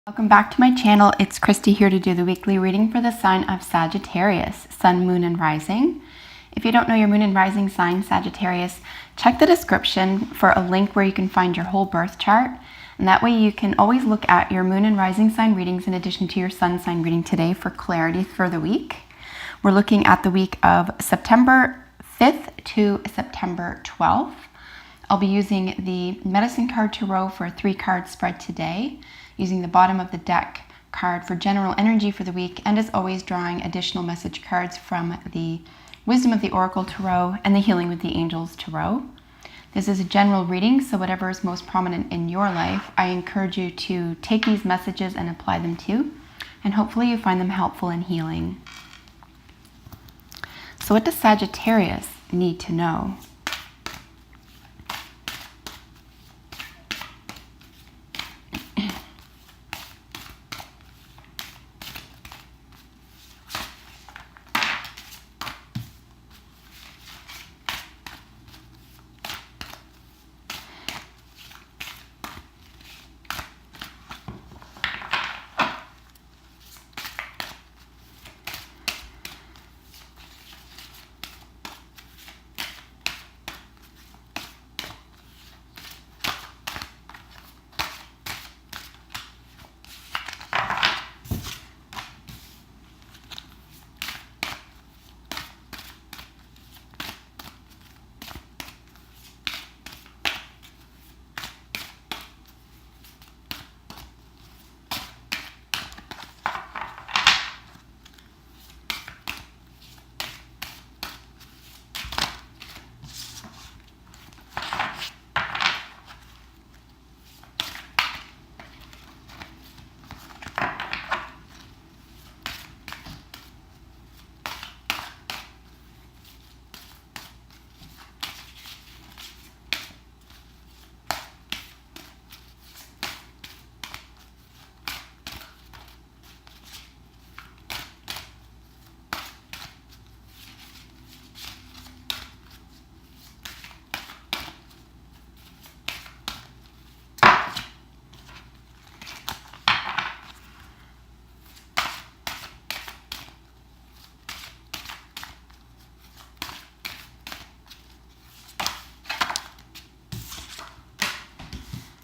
Welcome back to my channel. It's Christy here to do the weekly reading for the sign of Sagittarius, Sun, Moon, and Rising. If you don't know your Moon and Rising sign, Sagittarius, check the description for a link where you can find your whole birth chart. And that way you can always look at your Moon and Rising sign readings in addition to your Sun sign reading today for clarity for the week. We're looking at the week of September 5th to September 12th. I'll be using the Medicine Card Tarot for a 3-card spread today, using the bottom of the deck card for general energy for the week, and as always drawing additional message cards from the Wisdom of the Oracle Tarot and the Healing with the Angels Tarot. This is a general reading, so whatever is most prominent in your life, I encourage you to take these messages and apply them to, and hopefully you find them helpful and healing. So what does Sagittarius need to know?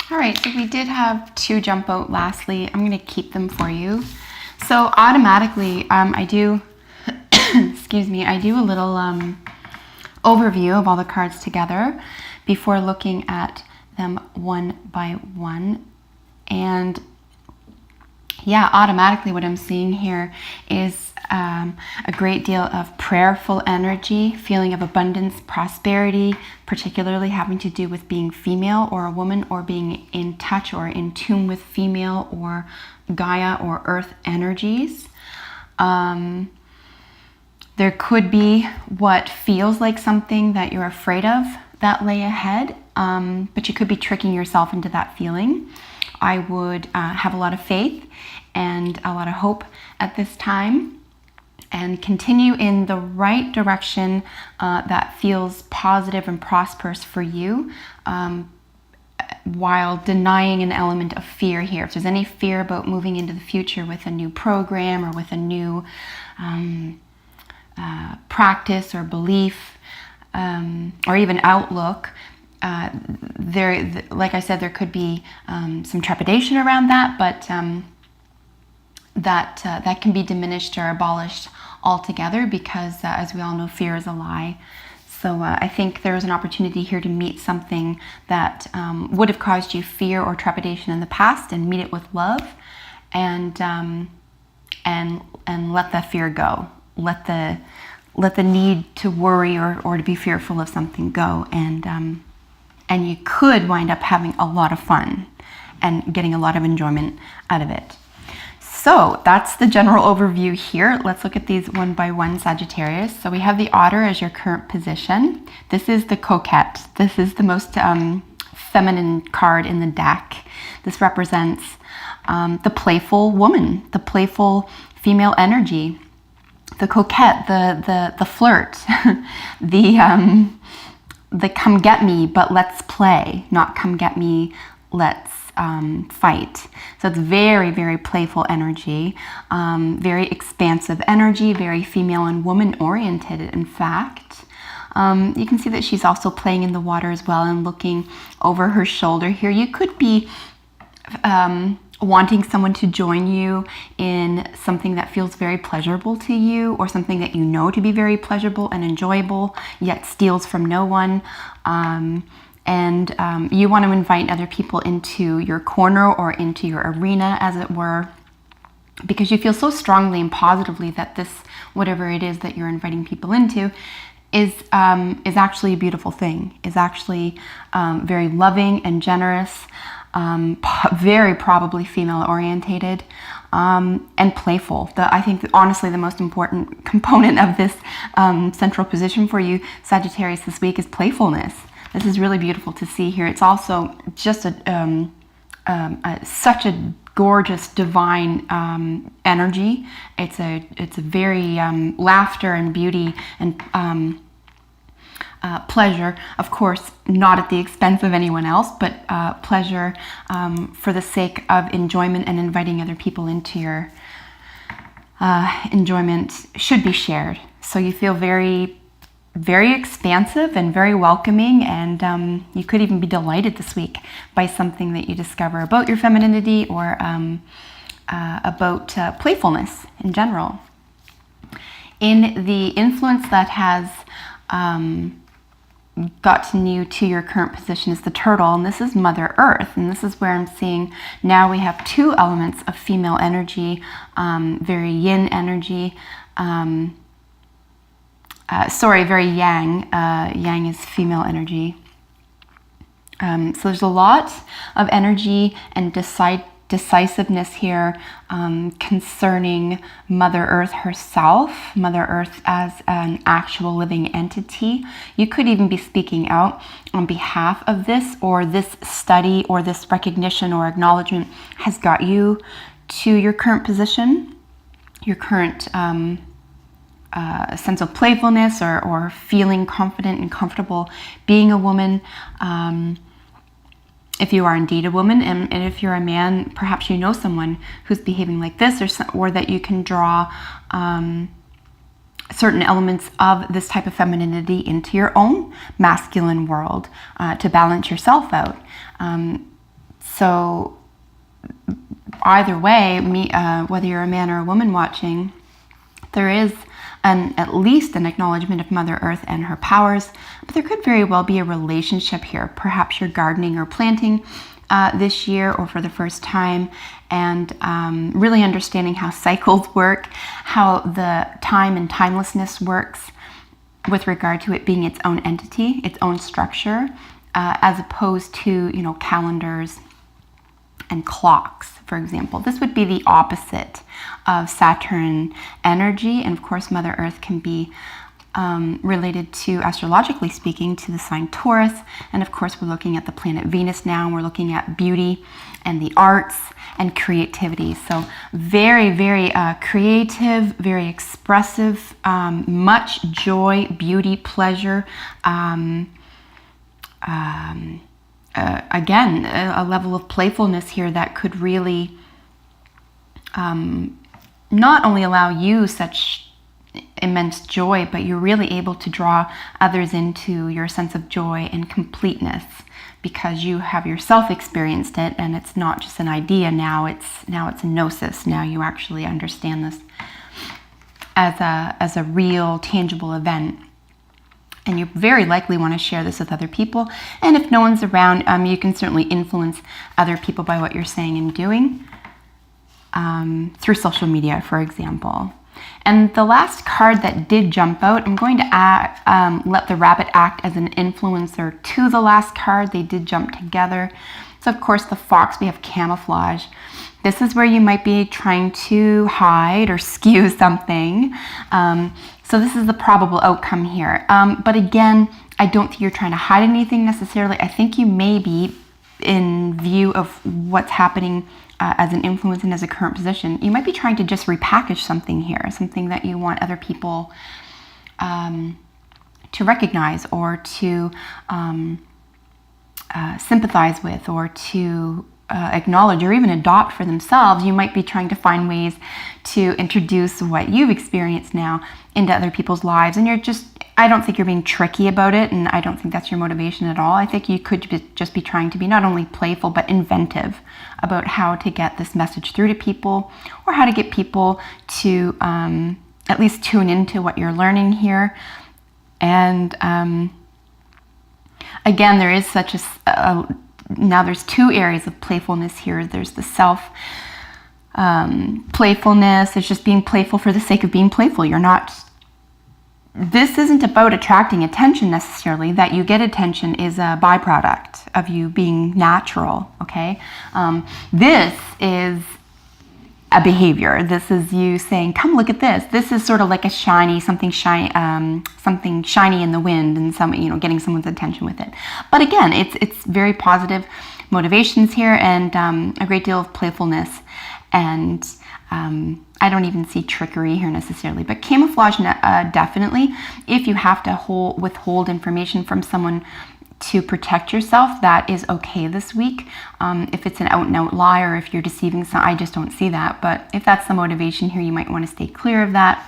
All right, so we did have 2 jump out lastly. I'm going to keep them for you. So automatically, I do, excuse me, I do a little overview of all the cards together before looking at them one by one. And yeah, automatically what I'm seeing here is a great deal of prayerful energy, feeling of abundance, prosperity, particularly having to do with being female or a woman, or being in touch or in tune with female or Gaia or earth energies. There could be what feels like something that you're afraid of that lay ahead, but you could be tricking yourself into that feeling. I would have a lot of faith and a lot of hope at this time, and continue in the right direction that feels positive and prosperous for you, while denying an element of fear here. If there's any fear about moving into the future with a new program or with a new practice or belief, or even outlook, like I said, there could be some trepidation around that, but that can be diminished or abolished altogether, because as we all know, fear is a lie. So I think there's an opportunity here to meet something that would have caused you fear or trepidation in the past, and meet it with love, and let that fear go. Let the need to worry or to be fearful of something go, and you could wind up having a lot of fun and getting a lot of enjoyment out of it. So that's the general overview here. Let's look at these one by one, Sagittarius. So we have the Otter as your current position. This is the Coquette. This is the most feminine card in the deck. This represents the playful woman, the playful female energy, the coquette, the flirt, the come get me, but let's play, not come get me, let's fight. So it's very, very playful energy, very expansive energy, very female and woman oriented, in fact. You can see that she's also playing in the water as well and looking over her shoulder here. You could be wanting someone to join you in something that feels very pleasurable to you, or something that you know to be very pleasurable and enjoyable, yet steals from no one. You want to invite other people into your corner or into your arena, as it were, because you feel so strongly and positively that this, whatever it is that you're inviting people into, is actually a beautiful thing, is actually very loving and generous, very probably female orientated, and playful. I think honestly the most important component of this central position for you, Sagittarius, this week is playfulness. This is really beautiful to see here. It's also just such a gorgeous divine energy. It's a very laughter and beauty and pleasure, of course, not at the expense of anyone else, but pleasure for the sake of enjoyment, and inviting other people into your enjoyment should be shared. So you feel very, very expansive and very welcoming, and you could even be delighted this week by something that you discover about your femininity, or about playfulness in general. In the influence that has gotten you to your current position is the turtle, and this is Mother Earth, and this is where I'm seeing now we have two elements of female energy, very yin energy, very yang. Yang is female energy. So there's a lot of energy and decisiveness here concerning Mother Earth herself, Mother Earth as an actual living entity. You could even be speaking out on behalf of this, or this study or this recognition or acknowledgement has got you to your current position, your current sense of playfulness, or feeling confident and comfortable being a woman. If you are indeed a woman, and if you're a man, perhaps you know someone who's behaving like this, or that you can draw certain elements of this type of femininity into your own masculine world to balance yourself out. So either way, whether you're a man or a woman watching, there is at least an acknowledgement of Mother Earth and her powers, but there could very well be a relationship here. Perhaps you're gardening or planting this year, or for the first time, and really understanding how cycles work, how the time and timelessness works with regard to it being its own entity, its own structure, as opposed to, calendars and clocks, for example. This would be the opposite of Saturn energy, and of course Mother Earth can be related to, astrologically speaking, to the sign Taurus, and of course we're looking at the planet Venus now, and we're looking at beauty and the arts and creativity. So very, very creative, very expressive, much joy, beauty, pleasure, again, a level of playfulness here that could really not only allow you such immense joy, but you're really able to draw others into your sense of joy and completeness, because you have yourself experienced it, and it's not just an idea now, it's a gnosis. Now you actually understand this as a real, tangible event. And you very likely want to share this with other people. And if no one's around, you can certainly influence other people by what you're saying and doing through social media, for example. And the last card that did jump out, I'm going to let the rabbit act as an influencer to the last card. They did jump together. So of course the fox, we have camouflage. This is where you might be trying to hide or skew something. So this is the probable outcome here. But again, I don't think you're trying to hide anything necessarily. I think you may be, in view of what's happening as an influence and as a current position, you might be trying to just repackage something here, something that you want other people to recognize, or to sympathize with, or to acknowledge or even adopt for themselves. You might be trying to find ways to introduce what you've experienced now into other people's lives. And I don't think you're being tricky about it, and I don't think that's your motivation at all. I think you could just be trying to be not only playful, but inventive about how to get this message through to people, or how to get people to at least tune into what you're learning here. And again, there is such now there's two areas of playfulness here. There's the self playfulness. It's just being playful for the sake of being playful. This isn't about attracting attention necessarily. That you get attention is a byproduct of you being natural, okay? This is a behavior. This is you saying, come look at this. This is sort of like something shiny in the wind, and getting someone's attention with it. But again, it's very positive motivations here, and a great deal of playfulness. And I don't even see trickery here necessarily, but camouflage definitely. If you have to withhold information from someone to protect yourself, that is okay this week. If it's an out-and-out lie, or if you're deceiving someone, I just don't see that. But if that's the motivation here, you might want to stay clear of that.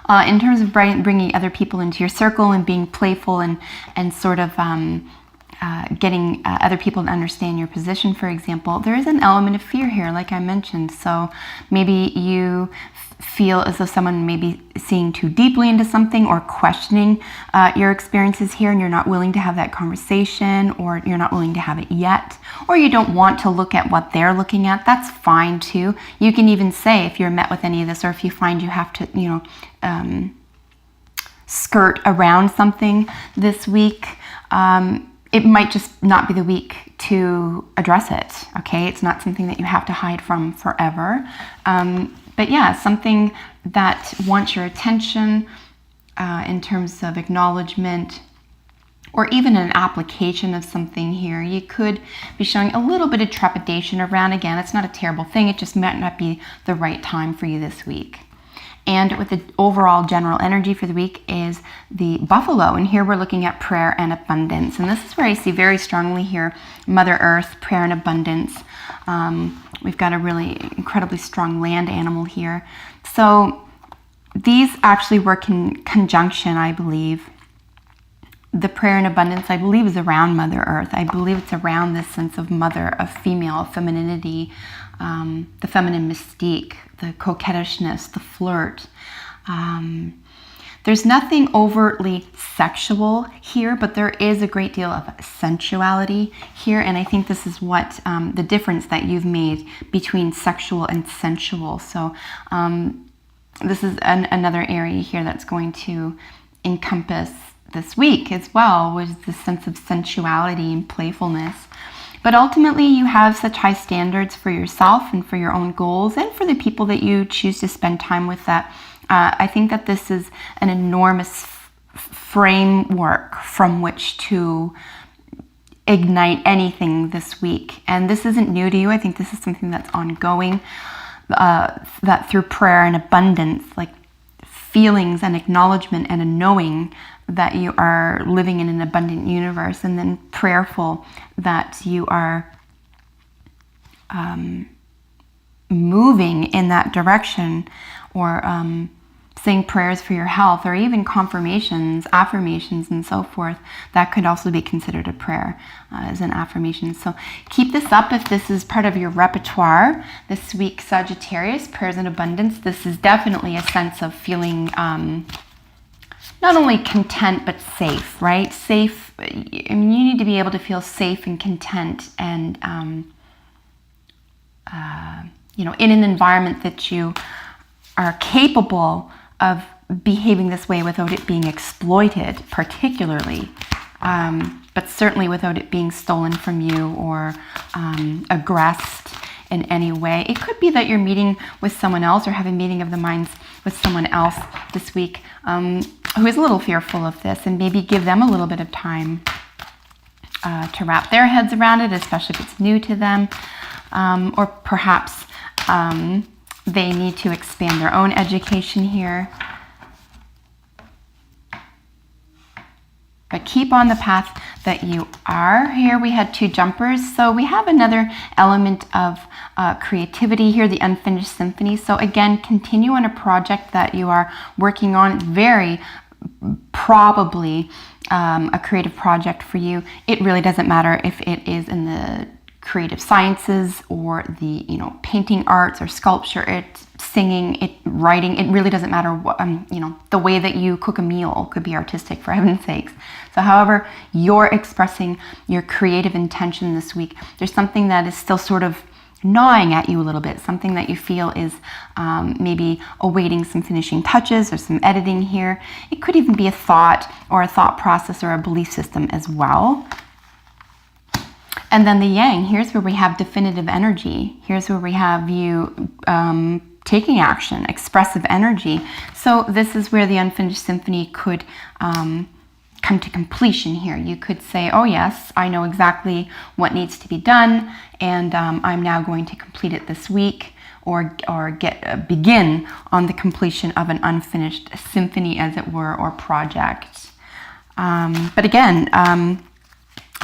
In terms of bringing other people into your circle and being playful and sort of getting other people to understand your position, for example, there is an element of fear here, like I mentioned. So maybe you feel as though someone may be seeing too deeply into something, or questioning your experiences here, and you're not willing to have that conversation, or you're not willing to have it yet, or you don't want to look at what they're looking at. That's fine too. You can even say, if you're met with any of this, or if you find you have to, skirt around something this week, it might just not be the week to address it, okay? It's not something that you have to hide from forever. But yeah, something that wants your attention in terms of acknowledgement, or even an application of something here. You could be showing a little bit of trepidation around. Again, it's not a terrible thing. It just might not be the right time for you this week. And with the overall general energy for the week is the buffalo. And here we're looking at prayer and abundance. And this is where I see very strongly here Mother Earth, prayer and abundance. We've got a really incredibly strong land animal here. So these actually work in conjunction, I believe. The prayer and abundance, I believe, is around Mother Earth. I believe it's around this sense of mother, of female, femininity, the feminine mystique, the coquettishness, the flirt. There's nothing overtly sexual here, but there is a great deal of sensuality here. And I think this is what the difference that you've made between sexual and sensual. So this is another area here that's going to encompass this week as well, with this sense of sensuality and playfulness. But ultimately, you have such high standards for yourself and for your own goals, and for the people that you choose to spend time with, that I think that this is an enormous framework from which to ignite anything this week. And this isn't new to you. I think this is something that's ongoing, that through prayer and abundance, like feelings and acknowledgement and a knowing that you are living in an abundant universe, and then prayerful that you are moving in that direction, or saying prayers for your health, or even confirmations, affirmations, and so forth. That could also be considered a prayer as an affirmation. So keep this up if this is part of your repertoire this week, Sagittarius. Prayers and abundance. This is definitely a sense of feeling not only content, but safe, right? Safe. I mean, you need to be able to feel safe and content, and in an environment that you are capable of behaving this way without it being exploited, particularly, but certainly without it being stolen from you or aggressed in any way. It could be that you're meeting with someone else, or having a meeting of the minds with someone else this week who is a little fearful of this, and maybe give them a little bit of time to wrap their heads around it, especially if it's new to them, or perhaps they need to expand their own education here. But keep on the path that you are. Here we had 2 jumpers. So we have another element of creativity here, the unfinished symphony. So again, continue on a project that you are working on. Very probably a creative project for you. It really doesn't matter if it is in the creative sciences or the, you know, painting arts or sculpture, it's singing, it writing. It really doesn't matter what, you know, the way that you cook a meal could be artistic, for heaven's sakes. So however you're expressing your creative intention this week, there's something that is still sort of gnawing at you a little bit, something that you feel is maybe awaiting some finishing touches or some editing here. It could even be a thought or a thought process or a belief system as well. And then the yang, here's where we have definitive energy. Here's where we have you taking action, expressive energy. So this is where the unfinished symphony could come to completion here. You could say, oh yes, I know exactly what needs to be done, and I'm now going to complete it this week, or begin on the completion of an unfinished symphony, as it were, or project. But again,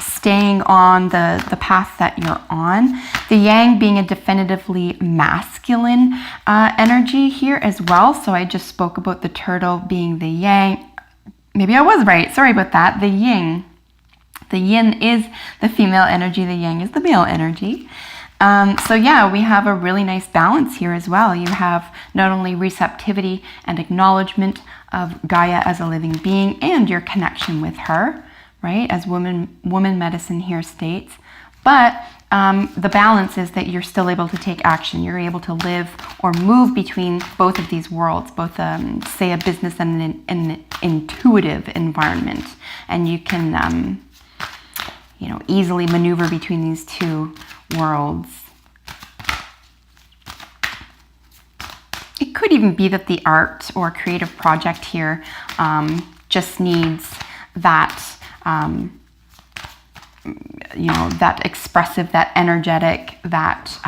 staying on the path that you're on. The yang being a definitively masculine energy here as well. So I just spoke about the turtle being the yang. Maybe I was right. Sorry about that. The yin. The yin is the female energy. The yang is the male energy. So yeah, we have a really nice balance here as well. You have not only receptivity and acknowledgement of Gaia as a living being and your connection with her, right, as woman medicine here states, but the balance is that you're still able to take action. You're able to live or move between both of these worlds, both say a business and an intuitive environment, and you can you know, easily maneuver between these 2 worlds. It could even be that the art or creative project here just needs that you know, that expressive, that energetic, that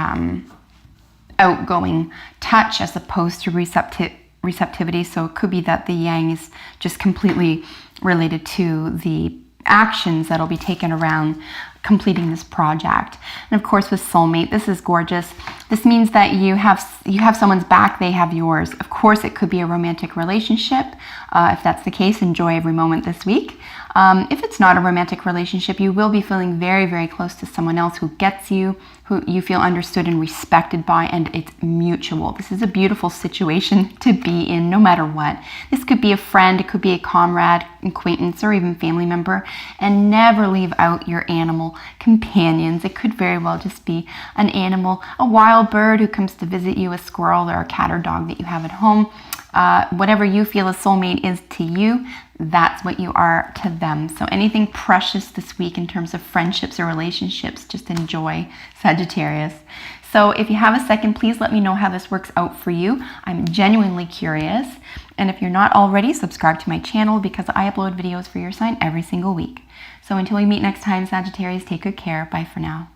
outgoing touch as opposed to receptivity. So it could be that the yang is just completely related to the actions that'll be taken around completing this project. And of course, with soulmate, this is gorgeous. This means that you have someone's back, they have yours. Of course, it could be a romantic relationship. If that's the case, enjoy every moment this week. If it's not a romantic relationship, you will be feeling very, very close to someone else who gets you, who you feel understood and respected by, and it's mutual. This is a beautiful situation to be in, no matter what. This could be a friend, it could be a comrade, acquaintance, or even family member. And never leave out your animal companions. It could very well just be an animal, a wild bird who comes to visit you, a squirrel, or a cat or dog that you have at home. Whatever you feel a soulmate is to you, that's what you are to them. So anything precious this week in terms of friendships or relationships, just enjoy, Sagittarius. So if you have a second, please let me know how this works out for you. I'm genuinely curious. And if you're not already, subscribe to my channel because I upload videos for your sign every single week. So until we meet next time, Sagittarius, take good care. Bye for now.